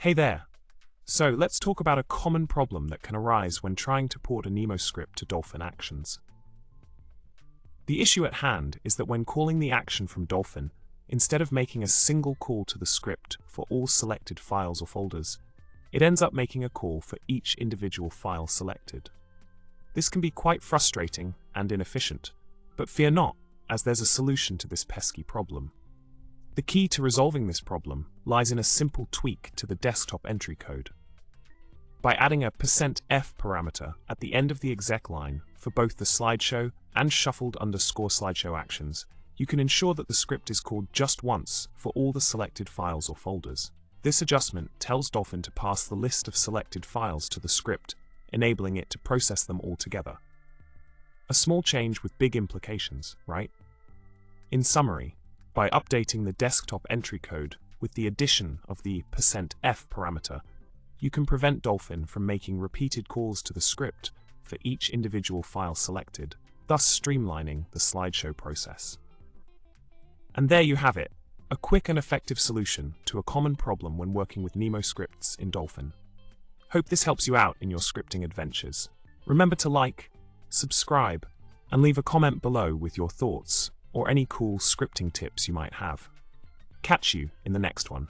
Hey there! So let's talk about a common problem that can arise when trying to port a Nemo script to Dolphin actions. The issue at hand is that when calling the action from Dolphin, instead of making a single call to the script for all selected files or folders, it ends up making a call for each individual file selected. This can be quite frustrating and inefficient, but fear not, as there's a solution to this pesky problem. The key to resolving this problem lies in a simple tweak to the desktop entry code. By adding a %f parameter at the end of the exec line for both the slideshow and shuffled_slideshow actions, you can ensure that the script is called just once for all the selected files or folders. This adjustment tells Dolphin to pass the list of selected files to the script, enabling it to process them all together. A small change with big implications, right? In summary, by updating the desktop entry code with the addition of the %f parameter, you can prevent Dolphin from making repeated calls to the script for each individual file selected, thus streamlining the slideshow process. And there you have it, a quick and effective solution to a common problem when working with Nemo scripts in Dolphin. Hope this helps you out in your scripting adventures. Remember to like, subscribe, and leave a comment below with your thoughts or any cool scripting tips you might have. Catch you in the next one.